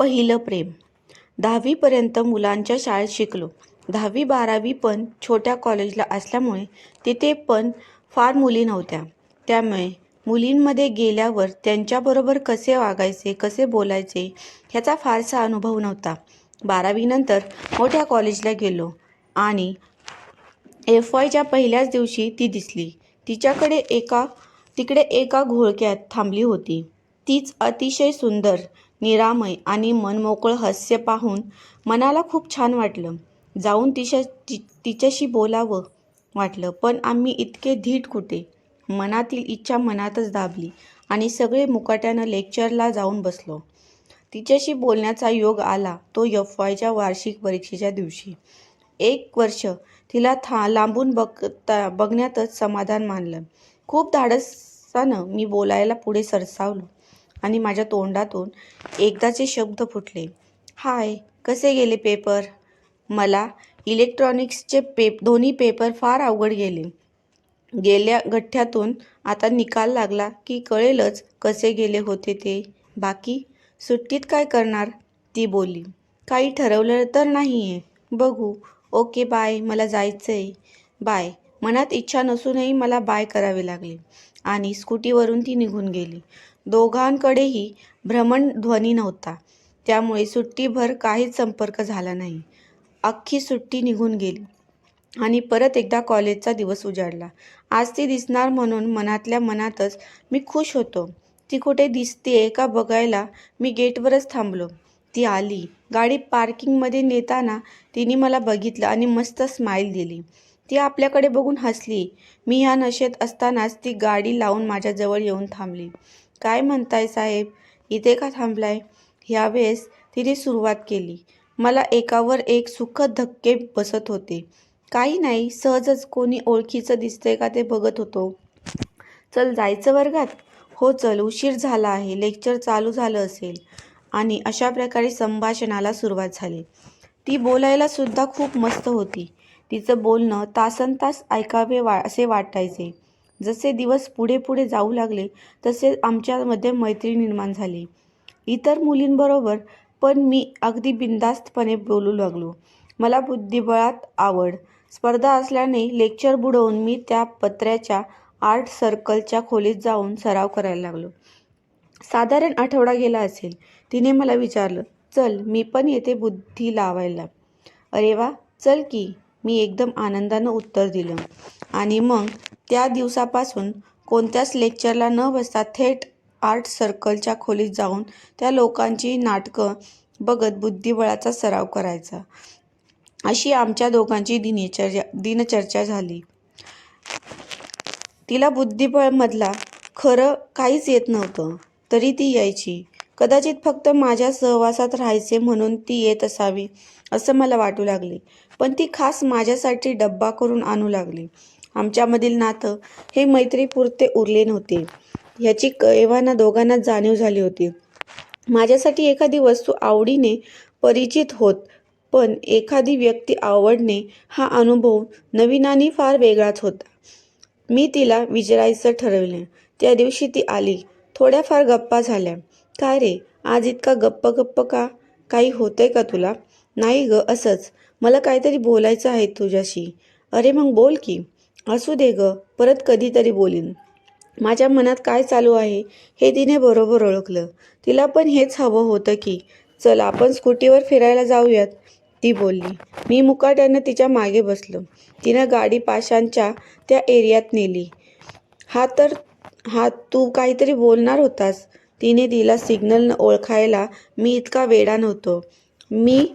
पहिलं प्रेम. 10वी मुलांच्या शाळेत शिकलो. 10वी-12वी पण छोट्या कॉलेजला असल्यामुळे तिथे पण फार मुली नव्हत्या. त्यामुळे मुलींमध्ये गेल्यावर त्यांच्याबरोबर कसे वागायचे, कसे बोलायचे ह्याचा फारसा अनुभव नव्हता. 12वी नंतर मोठ्या कॉलेजला गेलो आणि FYच्या पहिल्याच दिवशी ती दिसली. तिकडे एका घोळक्यात थांबली होती. तीच अतिशय सुंदर, निरामय आणि मनमोकळं हास्य पाहून मनाला खूप छान वाटलं. जाऊन तिच्याशी बोलावं वाटलं, पण आम्ही इतके धीट कुठे. मनातील इच्छा मनातच दाबली आणि सगळे मुकाट्यानं लेक्चरला जाऊन बसलो. तिच्याशी बोलण्याचा योग आला तो FYच्या वार्षिक परीक्षेच्या दिवशी. 1 वर्ष तिला लांबून बघण्यातच समाधान मानलं. खूप धाडसानं मी बोलायला पुढे सरसावलो आणि माझ्या तोंडातून एकदाचे शब्द फुटले. हाय, कसे गेले पेपर? मला इलेक्ट्रॉनिक्सचे दोन्ही पेपर फार अवघड गेले. गेल्या गठ्ठ्यातून आता निकाल लागला की कळेलच कसे गेले होते ते. बाकी सुट्टीत काय करणार? ती बोलली. काही ठरवलं तर नाहीये. बघू. ओके बाय, मला जायचंय. बाय. मनात इच्छा नसूनही मला बाय करावे लागले आणि स्कूटीवरून ती निघून गेली. दोघांकडेही भ्रमणध्वनी नव्हता, त्यामुळे सुट्टीभर काहीच संपर्क झाला नाही. अख्खी सुट्टी निघून गेली आणि परत एकदा कॉलेजचा दिवस उजाडला. आज ती दिसणार म्हणून मनातल्या मनातच मी खुश होतो. ती कुठे दिसतेय का बघायला मी गेटवरच थांबलो. ती आली. गाडी पार्किंगमध्ये नेताना तिने मला बघितलं आणि मस्त स्माईल दिली. ती आपल्याकडे बघून हसली. मी ह्या नशेत असतानाच ती गाडी लावून माझ्याजवळ येऊन थांबली. काय म्हणताय साहेब, इथे का थांबलाय? ह्यावेळेस तिने सुरुवात केली. मला एकावर एक सुखद धक्के बसत होते. काही नाही, सहजच कोणी ओळखीचं दिसतंय का ते बघत होतो. चल जायचं वर्गात? हो चल, उशीर झाला आहे, लेक्चर चालू झालं असेल. आणि अशा प्रकारे संभाषणाला सुरुवात झाली. ती बोलायला सुद्धा खूप मस्त होती. तिचं बोलणं तासनतास ऐकावे असे वाटायचे. जसे दिवस पुढे पुढे जाऊ लागले तसे आमच्यामध्ये मैत्री निर्माण झाली. इतर मुलींबरोबर पण मी अगदी बिनधास्तपणे बोलू लागलो. मला बुद्धिबळात आवड. स्पर्धा असल्याने लेक्चर बुडवून मी त्या पत्र्याच्या आर्ट सर्कलच्या खोलीत जाऊन सराव करायला लागलो. साधारण आठवडा गेला असेल. तिने मला विचारलं, चल मी पण येते बुद्धी लावायला. अरे वा, चल की, मी एकदम आनंदानं उत्तर दिलं. आणि मग त्या दिवसापासून कोणत्याच लेक्चरला न बसता थेट आर्ट सर्कलच्या खोलीत जाऊन त्या लोकांची नाटकं बघत बुद्धिबळाचा सराव करायचा. अशी आमच्या दोघांची दिनचर्या झाली. तिला बुद्धिबळमधला खरं काहीच येत नव्हतं, तरी ती यायची. कदाचित फक्त माझ्या सहवासात राहायचे म्हणून ती येत असावी असं मला वाटू लागले. पण ती खास माझ्यासाठी डब्बा करून आणू लागली. आमच्यामधील नातं हे मैत्रीपुरते उरले नव्हते ह्याची केव्हा दोघांना जाणीव झाली होती. माझ्यासाठी एखादी वस्तू आवडीने परिचित होत, पण एखादी व्यक्ती आवडणे हा अनुभव नवीन आणि फार वेगळाच होता. मी तिला विचारायचं ठरवले. त्या दिवशी ती आली. थोड्याफार गप्पा झाल्या. काय रे, आज इतका गप्प का? काही होतंय का तुला? नाही ग, असंच. मला काहीतरी बोलायचं आहे तुझ्याशी. अरे मग बोल की. असू दे ग, परत कधीतरी बोलीन. माझ्या मनात काय चालू आहे हे तिने बरोबर ओळखलं. तिला पण हेच हवं होतं की चल आपण स्कूटीवर फिरायला जाऊयात, ती बोलली. मी मुकाट्यानं तिच्या मागे बसलो. तिनं गाडी पाषाणच्या त्या एरियात नेली. हा तू काहीतरी बोलणार होतास. तिने दिला सिग्नल ओळखायला मी इतका वेडा नव्हतो. मी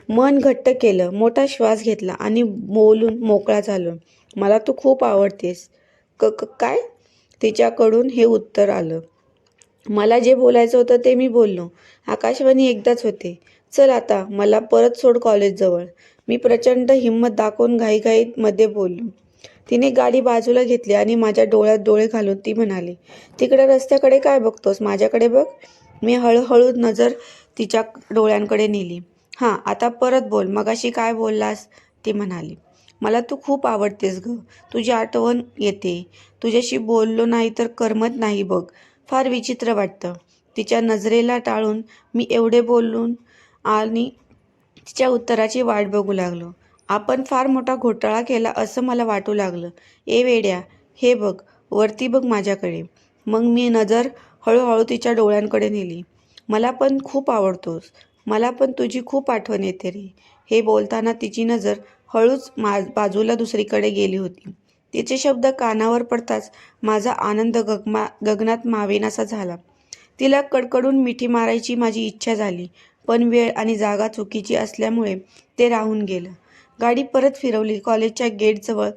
मन घट्ट केलं, मोठा श्वास घेतला आणि बोलून मोकळा झालो. मला तू खूप आवडतेस. काय? तिच्याकडून हे उत्तर आलं. मला जे बोलायचं होतं ते मी बोललो. आकाशवाणी एकदाच होते. चल आता मला परत सोड कॉलेजजवळ. मी प्रचंड हिंमत दाखवून घाईघाईत मध्ये बोललो. तिने गाडी बाजूला घेतली आणि माझ्या डोळ्यात डोळे घालून ती म्हणाली, तिकडे रस्त्याकडे काय बघतोस, माझ्याकडे बघ. मी हळूहळू नजर तिच्या डोळ्यांकडे नेली. हां, आता परत बोल, मगाशी काय बोललास? ती म्हणाली. मला तू खूप आवडतेस ग. तुझी आठवण येते. तुझ्याशी बोललो नाही तर करमत नाही बघ. फार विचित्र वाटतं. तिच्या नजरेला टाळून मी एवढे बोलून आणि तिच्या उत्तराची वाट बघू लागलो. आपण फार मोठा घोटाळा केला असं मला वाटू लागलं. ए वेड्या, हे बघ, वरती बघ माझ्याकडे. मग मी नजर हळूहळू तिच्या डोळ्यांकडे नेली. मला पण खूप आवडतोस. मला पण तुझी खूप आठवण येते रे. हे बोलताना तिची नजर हळूच बाजूला दुसरीकडे गेली होती. तिचे शब्द कानावर पडताच माझा आनंद गगनात मावेनासा झाला. तिला कडकडून मिठी मारायची माझी इच्छा झाली, पण वेळ आणि जागा चुकीची असल्यामुळे ते राहून गेलं. गाडी परत फिरवली. कॉलेजच्या गेटजवळ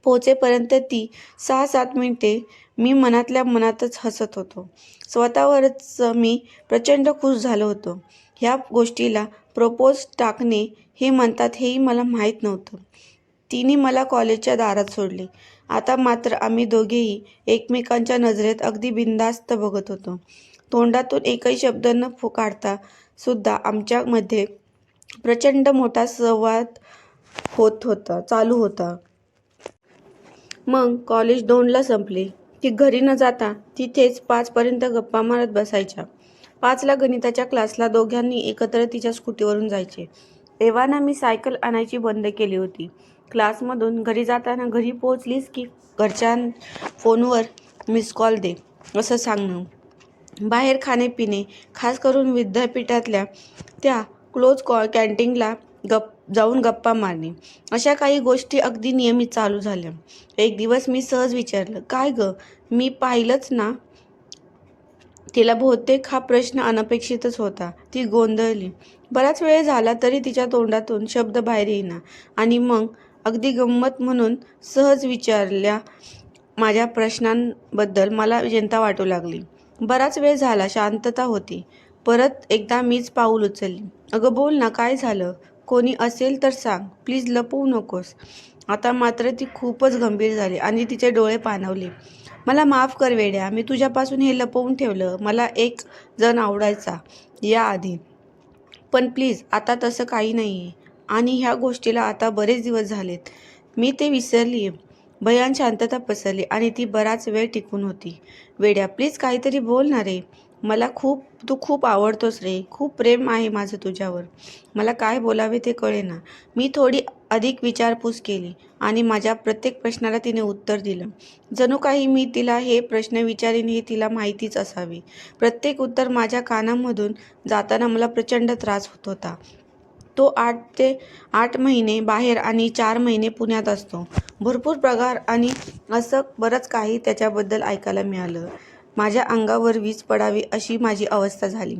पोहोचेपर्यंत ती 6-7 मिनिटे मी मनातल्या मनातच हसत होतो. स्वतःवरच मी प्रचंड खुश झालो होतो. ह्या गोष्टीला प्रपोज टाकणे हे म्हणतात हेही मला माहीत नव्हतं. तिने मला कॉलेजच्या दारात सोडले. आता मात्र आम्ही दोघेही एकमेकांच्या नजरेत अगदी बिनधास्त बघत होतो. तोंडातून एकही शब्द न काढता सुद्धा आमच्यामध्ये प्रचंड मोठा संवाद चालू होता. मग कॉलेज 2ला संपले की घरी न जाता तिथेच 5पर्यंत गप्पा मारत बसायच्या. 5ला गणिताच्या क्लासला दोघांनी एकत्र तिच्या स्कूटीवरून जायचे. एव्हाना मी सायकल आणायची बंद केली होती. क्लासमधून घरी जाताना घरी पोहोचलीस की घरच्या फोनवर मिस कॉल दे असं सांगणं, बाहेर खाणे-पिणे, खास करून विद्यापीठातल्या त्या क्लोज कॅन्टीनला जाऊन गप्पा मारणे, अशा काही गोष्टी अगदी नियमित चालू झाल्या. एक दिवस मी सहज विचारलं, काय गं, मी पाहिलंच ना? तिला बहुतेक हा प्रश्न अनपेक्षितच होता. ती गोंधळली. बराच वेळ झाला तरी तिच्या तोंडातून शब्द बाहेर येईना आणि मग अगदी गंमत म्हणून सहज विचारल्या माझ्या प्रश्नांबद्दल मला चिंता वाटू लागली. बराच वेळ झाला शांतता होती. परत एकदा मीच पाऊल उचलली. अगं बोल ना, काय झालं? कोणी असेल तर सांग, प्लीज लपवू नकोस. आता मात्र ती खूपच गंभीर झाली आणि तिचे डोळे पाणावले. मला माफ कर वेड्या, मी तुझ्यापासून हे लपवून ठेवलं. मला एक जण आवडायचा याआधी, पण प्लीज आता तसं काही नाहीये आणि ह्या गोष्टीला आता बरेच दिवस झालेत. मी ते विसरलीये. भयान शांतता पसरली आणि ती बराच वेळ टिकून होती. वेड्या, प्लीज काहीतरी बोल ना रे. तू खूप आवडतोस रे. खूप प्रेम आहे माझं तुझ्यावर. मला काय बोलावे ते कळेना. मी थोडी अधिक विचारपूस केली आणि माझ्या प्रत्येक प्रश्नाला तिने उत्तर दिलं. जणू काही मी तिला हे प्रश्न विचारीन हे तिला माहितीच असावे. प्रत्येक उत्तर माझ्या कानामधून जाताना मला प्रचंड त्रास होत होता. तो 8 महिने बाहेर आणि 4 महिने पुण्यात असतो. भरपूर पगार आणि असं बरंच काही त्याच्याबद्दल ऐकायला मिळालं. माझ्या अंगावर वीज पडावी अशी माझी अवस्था झाली.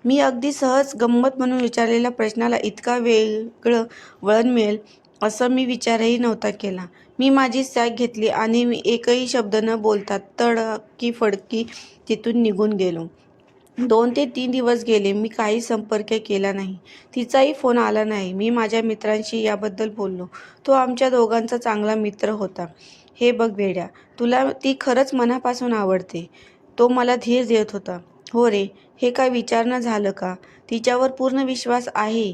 मी अगदी सहज गंमत म्हणून विचारलेल्या प्रश्नाला इतका वेगळं वळण मिळेल असं मी विचारही नव्हता केला. मी माझी सॅक घेतली आणि मी एकही शब्द न बोलता तडकी-फडकी तिथून निघून गेलो. 2 ते 3 दिवस गेले. मी काही संपर्क केला नाही. तिचाही फोन आला नाही. मी माझ्या मित्रांशी याबद्दल बोललो. तो आमच्या दोघांचा चांगला मित्र होता. हे बघ वेड्या, तुला ती खरंच मनापासून आवडते. तो मला धीर देत होता. हो रे, हे काय विचारणं झालं का? तिच्यावर पूर्ण विश्वास आहे.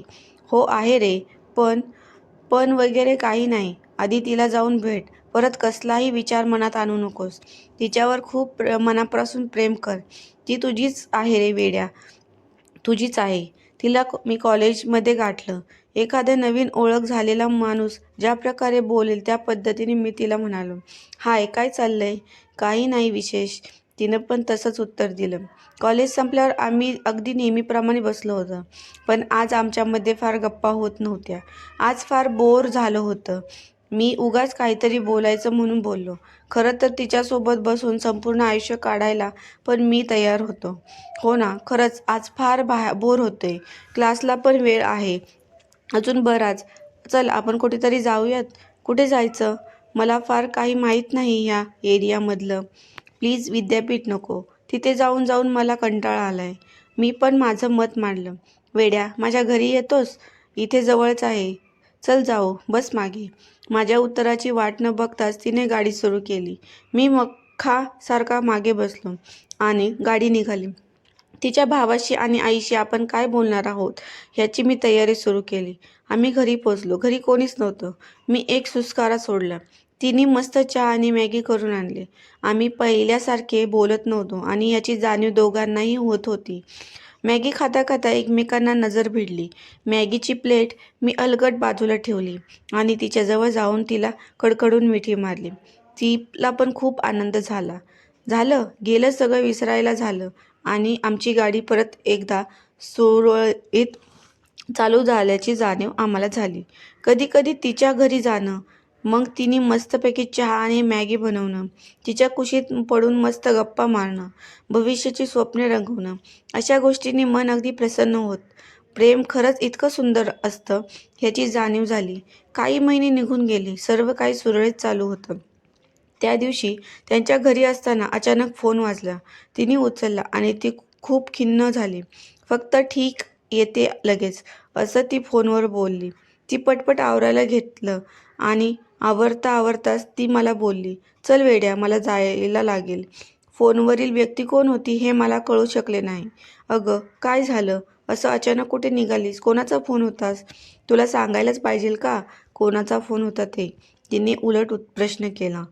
हो आहे रे, पण वगैरे काही नाही. आधी तिला जाऊन भेट. परत कसलाही विचार मनात आणू नकोस. तिच्यावर खूप मनापासून प्रेम कर. ती तुझीच आहे रे वेड्या, तुझीच आहे. तिला मी कॉलेजमध्ये गाठलं. एखाद्या नवीन ओळख झालेला माणूस ज्या प्रकारे बोलेल त्या पद्धतीने मी तिला म्हणालो, हाय, काय चाललंय? काही नाही विशेष. तिनं पण तसंच उत्तर दिलं. कॉलेज संपल्यावर आम्ही अगदी नेहमीप्रमाणे बसलो होतो. पण आज आमच्यामध्ये फार गप्पा होत नव्हत्या. आज फार बोर झालं होतं. मी उगाच काहीतरी बोलायचं म्हणून बोललो. खरं तर तिच्यासोबत बसून संपूर्ण आयुष्य काढायला पण मी तयार होतो. हो ना, खरंच आज फार बोर होतोय. क्लासला पण वेळ आहे अजून बराच. चल आपण कुठेतरी जाऊयात. कुठे जायचं? मला फार काही माहीत नाही ह्या एरियामधलं. प्लीज विद्यापीठ नको. तिथे जाऊन मला कंटाळा आलाय. मी पण माझं मत मांडलं. वेड्या, माझ्या घरी येतोस? इथे जवळच आहे. चल जाऊ, बस मागे. माझ्या उत्तराची वाट न बघताच तिने गाडी सुरू केली. मी मख्खा सारखा मागे बसलो आणि गाडी निघाली. तिच्या भावाशी आणि आईशी आपण काय बोलणार आहोत ह्याची मी तयारी सुरू केली. आम्ही घरी पोचलो. घरी कोणीच नव्हतं. मी एक सुस्कारा सोडला. तिने मस्त चहा आणि मॅगी करून आणले. आम्ही पहिल्यासारखे बोलत नव्हतो आणि याची जाणीव दोघांनाही होत होती. मॅगी खाता खाता एकमेकांना नजर भिडली. मॅगीची प्लेट मी अलगद बाजूला ठेवली आणि तिच्याजवळ जाऊन तिला कडकडून मिठी मारली. तिला पण खूप आनंद झाला. झालं, गेलं सगळं विसरायला झालं आणि आमची गाडी परत एकदा सुरळीत चालू झाल्याची जाणीव आम्हाला झाली. कधी कधी तिच्या घरी जाणं, मग तिने मस्तपैकी चहा आणि मॅगी बनवणं, तिच्या कुशीत पडून मस्त गप्पा मारणं, भविष्याची स्वप्ने रंगवणं, अशा गोष्टींनी मन अगदी प्रसन्न होत. प्रेम खरंच इतकं सुंदर असतं ह्याची जाणीव झाली. काही महिने निघून गेले. सर्व काही सुरळीत चालू होतं. त्या दिवशी त्यांच्या घरी असताना अचानक फोन वाजला. तिने उचलला आणि ती खूप खिन्न झाली. फक्त ठीक, येते लगेच, असं ती फोनवर बोलली. ती पटपट आवरायला घेतलं आणि आवरता आवरताच ती मला बोलली, चल वेड्या, मला जायला लागेल. फोनवरील व्यक्ती कोण होती हे मला कळू शकले नाही. अगं काय झालं? असं अचानक कुठे निघालीस? कोणाचा फोन होतास? तुला सांगायलाच पाहिजेल का कोणाचा फोन होता ते? तिने उलट प्रश्न केला.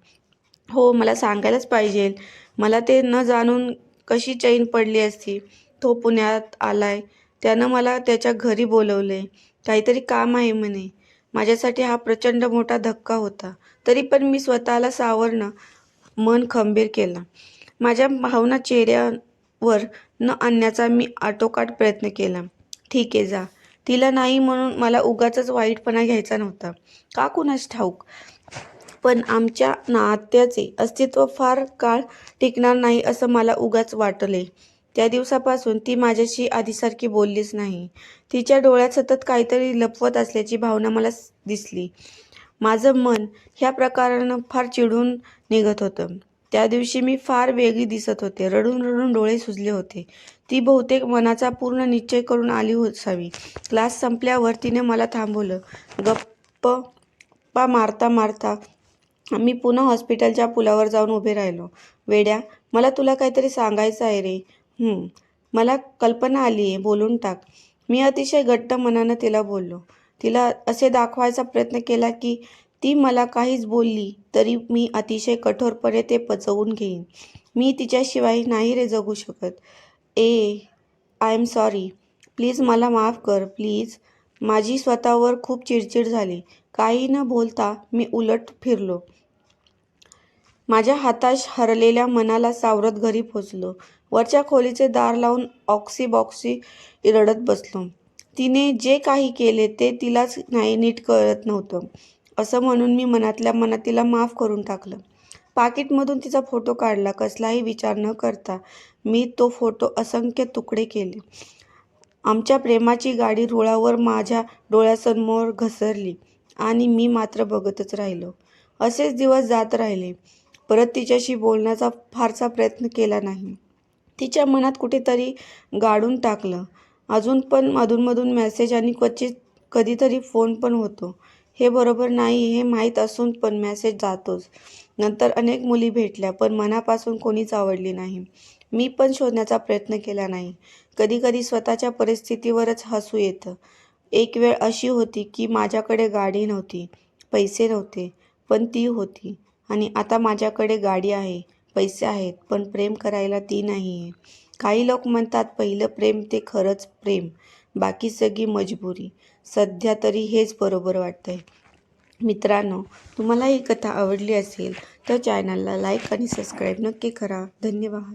हो, मला सांगायलाच पाहिजेल. मला ते न जाणून कशी चैन पडली असती. तो पुण्यात आलाय. त्यानं मला त्याच्या घरी बोलवलंय. काहीतरी काम आहे म्हणे. माझ्यासाठी हा प्रचंड मोठा धक्का होता. तरी पण मी स्वतःला सावरणं, मन खंबीर केलं. माझ्या भावना चेहऱ्यावर न आणण्याचा मी आटोकाट प्रयत्न केला. ठीक आहे, जा. तिला नाही म्हणून मला उगाचच वाईटपणा घ्यायचा नव्हता. का कुणास ठाऊक, पण आमच्या नात्याचे अस्तित्व फार काळ टिकणार नाही असं मला उगाच वाटले. त्या दिवसापासून ती माझ्याशी आधीसारखी बोललीच नाही. तिच्या डोळ्यात सतत काहीतरी लपवत असल्याची भावना मला दिसली. माझं मन ह्या प्रकारानं फार चिडून निघत होतं. त्या दिवशी मी फार वेगळी दिसत होते. रडून रडून डोळे सुजले होते. ती बहुतेक मनाचा पूर्ण निश्चय करून आली असावी. क्लास संपल्यावर तिने मला थांबवलं. गप्पा मारता मारता आम्ही पुन्हा हॉस्पिटलच्या पुलावर जाऊन उभे राहिलो. वेड्या, मला तुला काहीतरी सांगायचं आहे रे. मला कल्पना आली आहे, बोलून टाक. मी अतिशय घट्ट मनानं तिला बोललो. तिला असे दाखवायचा प्रयत्न केला की ती मला काहीच बोलली तरी मी अतिशय कठोरपणे ते पचवून घेईन. मी तिच्याशिवाय नाही रे जगू शकत. I am sorry. प्लीज मला माफ कर, प्लीज. माझी स्वतःवर खूप चिडचिड झाली. काही न बोलता मी उलट फिरलो. माझ्या हाताश हरलेल्या मनाला सावरत घरी पोचलो. वरच्या खोलीचे दार लावून ऑक्सी रडत बसलो. तिने जे काही केले ते तिलाच नीट कळत नव्हतं असं म्हणून मी मनातल्या मनात तिला माफ करून टाकलं. पाकिटमधून तिचा फोटो काढला. कसलाही विचार न करता मी तो फोटो असंख्य तुकडे केले. आमच्या प्रेमाची गाडी रुळावर माझ्या डोळ्यासमोर घसरली आणि मी मात्र बघतच राहिलो. असेच दिवस जात राहिले. परत तिच्याशी बोलण्याचा फारसा प्रयत्न केला नाही. तिच्या मनात कुठेतरी गाडून टाकलं. अजून पण अधूनमधून मेसेज आणि क्वचित कधीतरी फोन पण होतो. हे बरोबर नाही हे माहीत असून पण मेसेज जातोच. नंतर अनेक मुली भेटल्या, पण मनापासून कोणीच आवडली नाही. मी पण शोधण्याचा प्रयत्न केला नाही. कधी कधी स्वतःच्या परिस्थितीवरच हसू येतं. एक वेळ अशी होती की माझ्याकडे गाडी नव्हती, पैसे नव्हते, पण ती होती. आणि आता माझ्याकडे गाडी आहे, पैसे आहेत, पण प्रेम करायला ती नाही आहे. काही लोक म्हणतात पहिलं प्रेम ते खरंच प्रेम, बाकी सगळी मजबुरी. सध्या तरी हेच बरोबर वाटतंय. मित्रांनो, तुम्हाला ही कथा आवडली असेल तर चॅनलला लाईक आणि सबस्क्राईब नक्की करा. धन्यवाद.